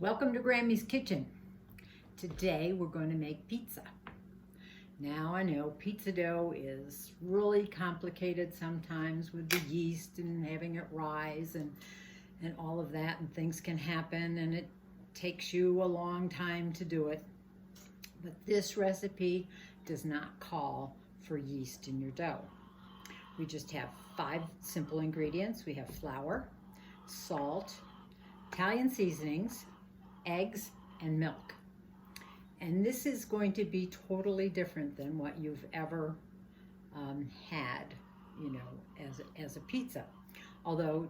Welcome to Grammy's Kitchen. Today we're going to make pizza. Now I know pizza dough is really complicated sometimes with the yeast and having it rise and all of that, and things can happen and it takes you a long time to do it. But this recipe does not call for yeast in your dough. We just have 5 simple ingredients. We have flour, salt, Italian seasonings, eggs, and milk. And this is going to be totally different than what you've ever had, you know, as a pizza. Although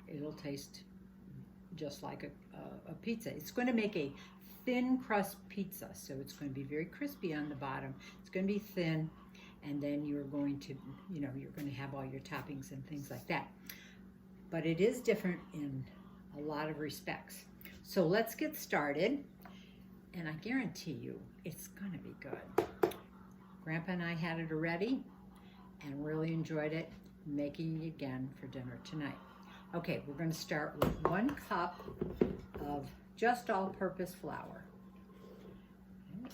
it'll taste just like a pizza. It's going to make a thin crust pizza, so it's going to be very crispy on the bottom. It's going to be thin, and then you're going to, you know, you're going to have all your toppings and things like that. But it is different in a lot of respects. So let's get started, and I guarantee you it's going to be good. Grandpa and I had it already and really enjoyed it, making it again for dinner tonight. Okay, we're going to start with 1 cup of just all-purpose flour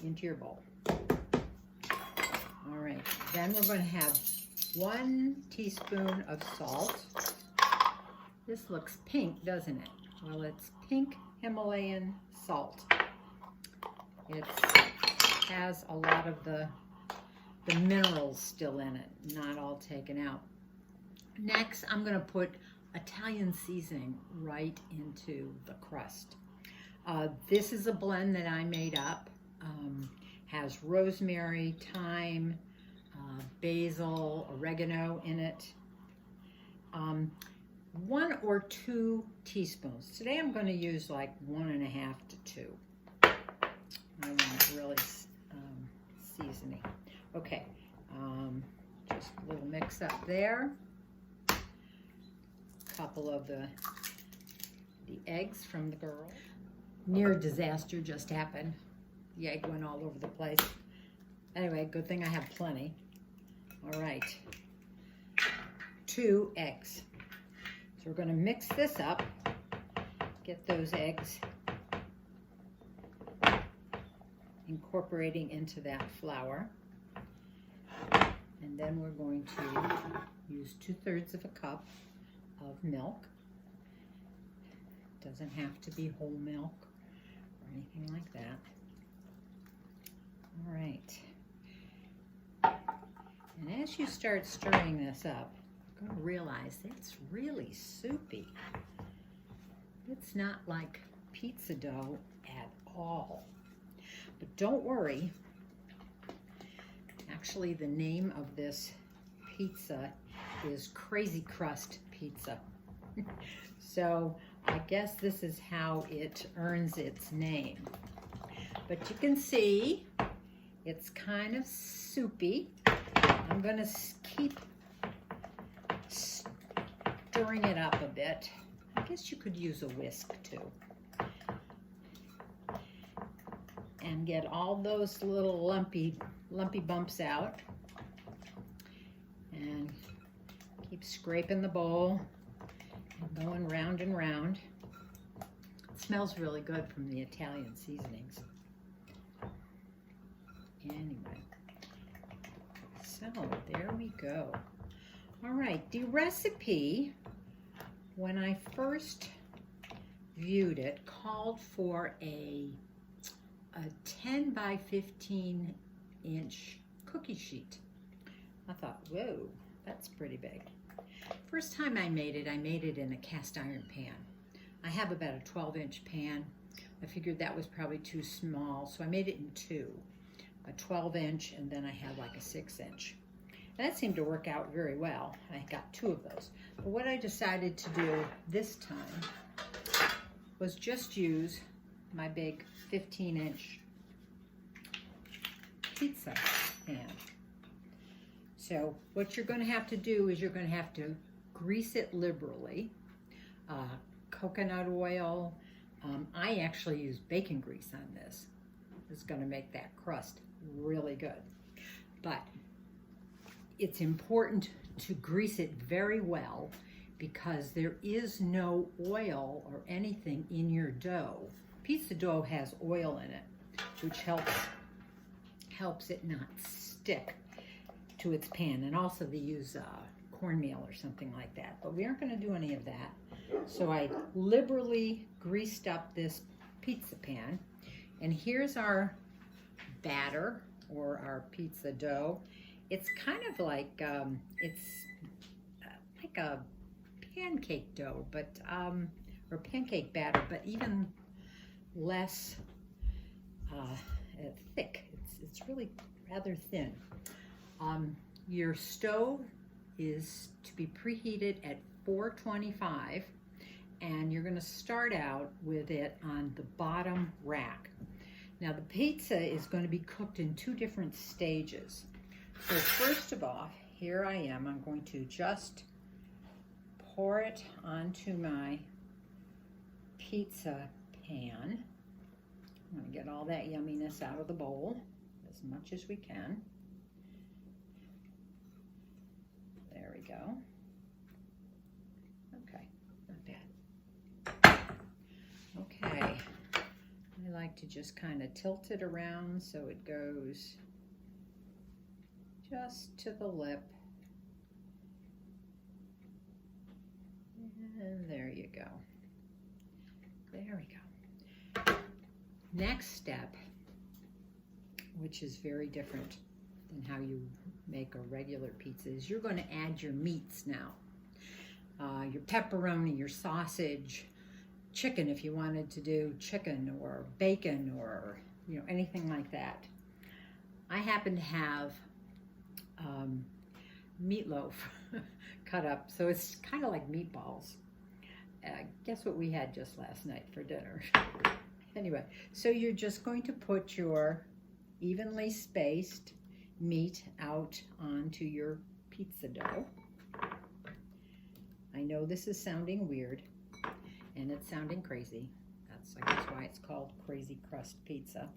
into your bowl. All right, then we're going to have 1 teaspoon of salt. This looks pink, doesn't it? Well, it's pink Himalayan salt. It has a lot of the minerals still in it, not all taken out. Next, I'm going to put Italian seasoning right into the crust. This is a blend that I made up. Has rosemary, thyme, basil, oregano in it. 1 or 2 teaspoons. Today I'm going to use like 1.5 to 2. I want it really seasoning. Okay, just a little mix up there. A couple of the eggs from the girl. Near disaster just happened. The egg went all over the place. Anyway, good thing I have plenty. All right, 2 eggs. So we're going to mix this up, get those eggs incorporating into that flour. And then we're going to use 2/3 of a cup of milk. Doesn't have to be whole milk or anything like that. All right. And as you start stirring this up, you're going to realize it's really soupy. It's not like pizza dough at all. But don't worry. Actually, the name of this pizza is Crazy Crust Pizza. So I guess this is how it earns its name. But you can see it's kind of soupy. I'm going to keep stirring it up a bit. I guess you could use a whisk too. And get all those little lumpy bumps out. And keep scraping the bowl and going round and round. It smells really good from the Italian seasonings. Anyway, so there we go. All right, the recipe, when I first viewed it, called for a 10 by 15 inch cookie sheet. I thought, whoa, that's pretty big. First time I made it in a cast iron pan. I have about a 12-inch pan. I figured that was probably too small, so I made it in 2. A 12-inch, and then I had like a 6-inch. That seemed to work out very well. I got 2 of those. But what I decided to do this time was just use my big 15-inch pizza pan. So what you're going to have to do is you're going to have to grease it liberally. Coconut oil. I actually use bacon grease on this. It's going to make that crust really good. But it's important to grease it very well because there is no oil or anything in your dough pizza dough has oil in it, which helps it not stick to its pan. And also they use cornmeal or something like that, but we aren't going to do any of that. So I liberally greased up this pizza pan, and here's our batter or our pizza dough. It's kind of like it's like a pancake dough, but or pancake batter, but even less thick. It's really rather thin. Your stove is to be preheated at 425, and you're going to start out with it on the bottom rack. Now the pizza is going to be cooked in 2 different stages. So first of all, here I am. I'm going to just pour it onto my pizza pan. I'm going to get all that yumminess out of the bowl as much as we can. There we go. Okay, not bad. Okay, I like to just kind of tilt it around so it goes just to the lip. And there you go. There we go. Next step, which is very different than how you make a regular pizza, is you're going to add your meats now. Your pepperoni, your sausage, chicken if you wanted to do chicken, or bacon, or anything like that. I happen to have meatloaf cut up, so it's kind of like meatballs. Guess what we had just last night for dinner? Anyway, so you're just going to put your evenly spaced meat out onto your pizza dough. I know this is sounding weird, and it's sounding crazy. I guess why it's called Crazy Crust Pizza.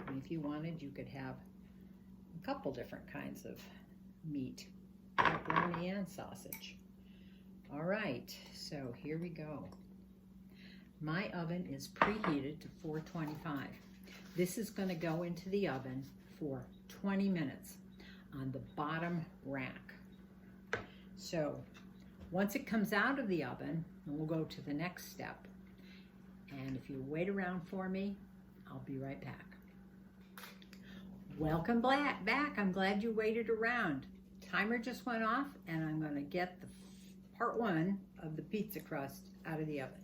And if you wanted, you could have a couple different kinds of meat, pepperoni and sausage. All right, so here we go. My oven is preheated to 425. This is going to go into the oven for 20 minutes on the bottom rack. So once it comes out of the oven, we'll go to the next step. And if you wait around for me, I'll be right back. Welcome back. I'm glad you waited around. Timer just went off, and I'm going to get the part 1 of the pizza crust out of the oven.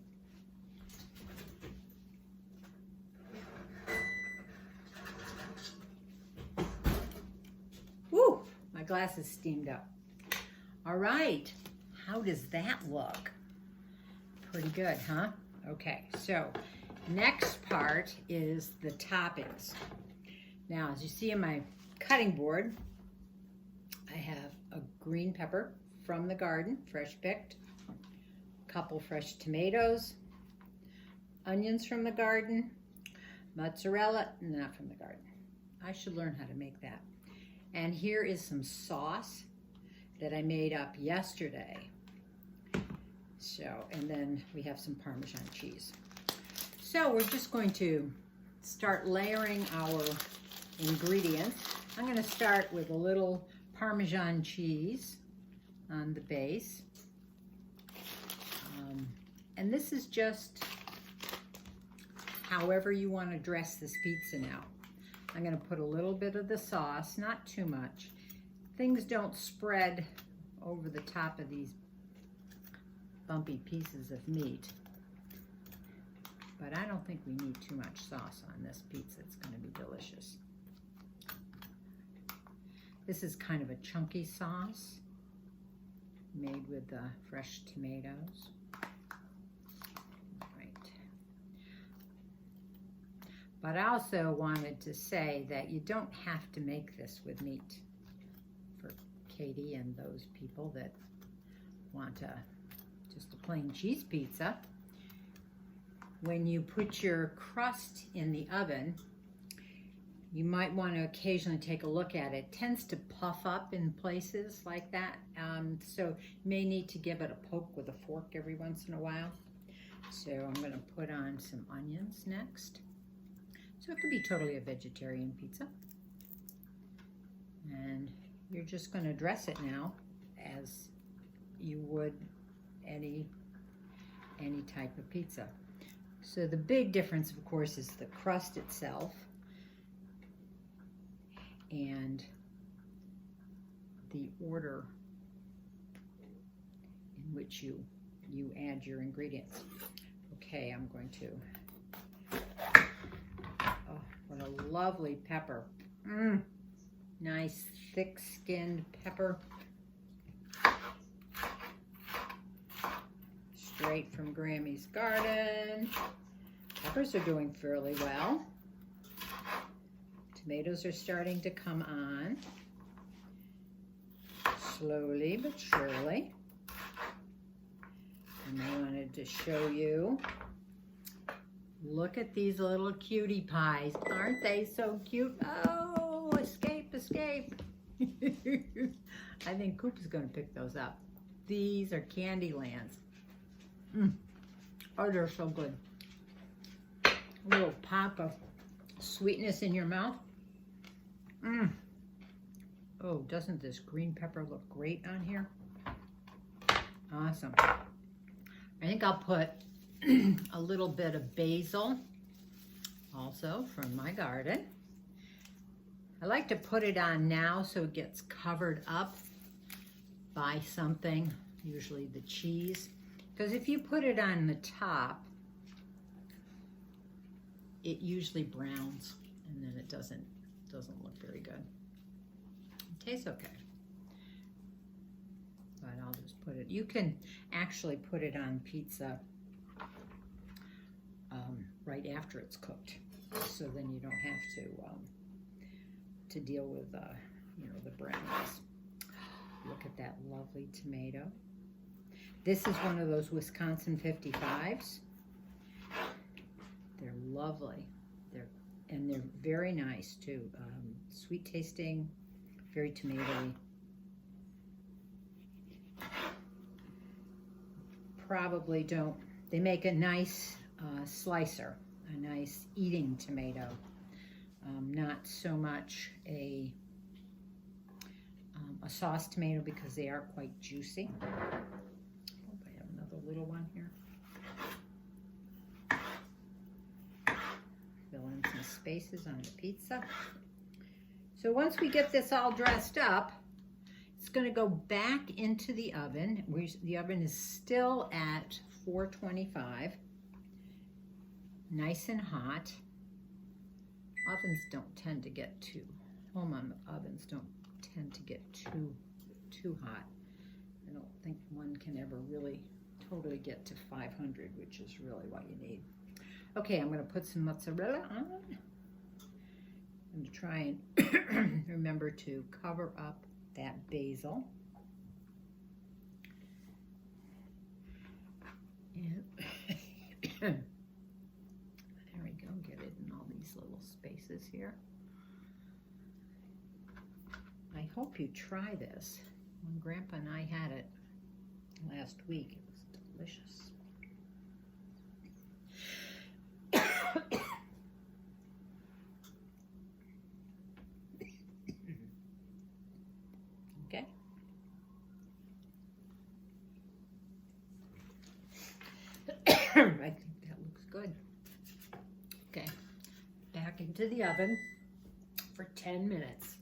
Woo! My glass is steamed up. All right, how does that look? Pretty good, huh? Okay, so next part is the toppings. Now, as you see on my cutting board, I have a green pepper from the garden, fresh picked, a couple fresh tomatoes, onions from the garden, mozzarella, not from the garden. I should learn how to make that. And here is some sauce that I made up yesterday. So, and then we have some Parmesan cheese. So we're just going to start layering our ingredients. I'm going to start with a little Parmesan cheese on the base. And this is just however you want to dress this pizza now. I'm going to put a little bit of the sauce, not too much. Things don't spread over the top of these bumpy pieces of meat. But I don't think we need too much sauce on this pizza. It's going to be delicious. This is kind of a chunky sauce made with fresh tomatoes. Right. But I also wanted to say that you don't have to make this with meat for Katie and those people that want just a plain cheese pizza. When you put your crust in the oven, you might want to occasionally take a look at it. It tends to puff up in places like that, so you may need to give it a poke with a fork every once in a while. So I'm going to put on some onions next. So it could be totally a vegetarian pizza. And you're just going to dress it now as you would any type of pizza. So the big difference, of course, is the crust itself and the order in which you add your ingredients. Okay, I'm going to, oh, what a lovely pepper. Nice thick-skinned pepper. Straight from Grammy's garden. Peppers are doing fairly well. Tomatoes are starting to come on. Slowly but surely. And I wanted to show you, look at these little cutie pies. Aren't they so cute? Oh, escape, escape. I think Coop is going to pick those up. These are Candylands. Oh, they're so good. A little pop of sweetness in your mouth. Oh, doesn't this green pepper look great on here? Awesome. I think I'll put a little bit of basil also from my garden. I like to put it on now so it gets covered up by something, usually the cheese. Because if you put it on the top, it usually browns and then it doesn't look very good. It tastes okay. But I'll just put it, you can actually put it on pizza right after it's cooked. So then you don't have to deal with you know, the brownness. Look at that lovely tomato. This is one of those Wisconsin 55s. They're lovely. They're very nice too. Sweet tasting, very tomatoey. Probably don't, they make a nice slicer, a nice eating tomato. Not so much a sauce tomato because they are quite juicy. Little one here. Fill in some spaces on the pizza. So once we get this all dressed up, it's going to go back into the oven. The oven is still at 425. Nice and hot. Ovens don't tend to get too, home ovens don't tend to get too hot. I don't think one can ever really totally get to 500, which is really what you need. Okay, I'm going to put some mozzarella on. I'm going to try and remember to cover up that basil. And there we go, get it in all these little spaces here. I hope you try this. When Grandpa and I had it last week, it was delicious. Okay. I think that looks good. Okay, back into the oven for 10 minutes.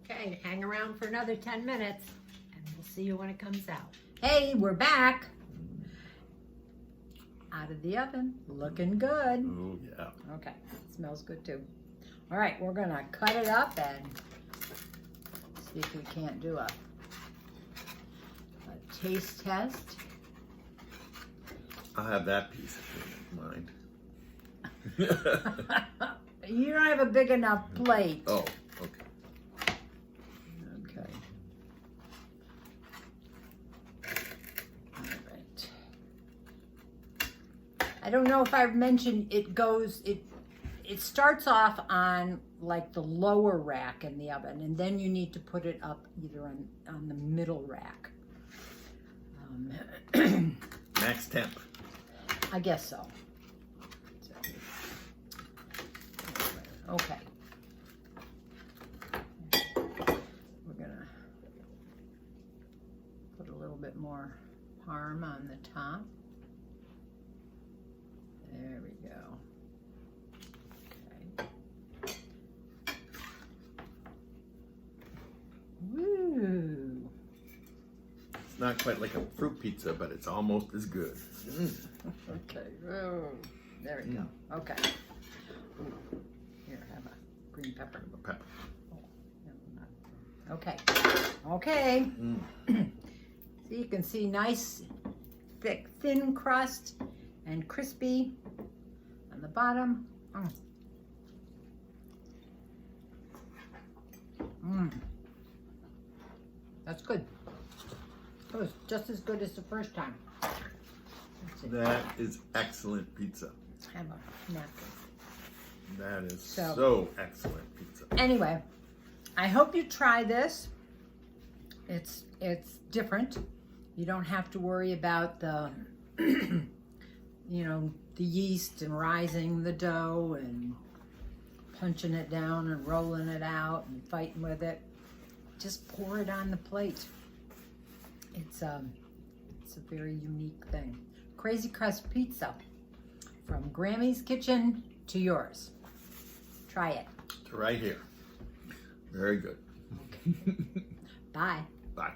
Okay, hang around for another 10 minutes and we'll see you when it comes out. Hey, we're back. Out of the oven, looking good. Oh, yeah. Okay, smells good too. All right, we're gonna cut it up and see if we can't do a taste test. I'll have that piece in mind. You don't have a big enough plate. Oh, okay. Okay. All right. I don't know if I've mentioned it starts off on like the lower rack in the oven, and then you need to put it up either on the middle rack. Max temp. I guess so. Okay. We're gonna put a little bit more parm on the top. There we go. Okay. Woo! It's not quite like a fruit pizza, but it's almost as good. Okay. Oh, there we go. Okay. Ooh. Here, have a green pepper. A pepper. Okay. Okay. So you can see nice, thick, thin crust and crispy on the bottom. That's good. It was just as good as the first time. Let's see. That is excellent pizza. Have a napkin. That is so excellent pizza. Anyway, I hope you try this. It's different. You don't have to worry about the the yeast and rising the dough and punching it down and rolling it out and fighting with it. Just pour it on the plate. It's a very unique thing. Crazy Crust pizza, from Grammy's kitchen to yours. Try it. Right here. Very good. Okay. Bye. Bye.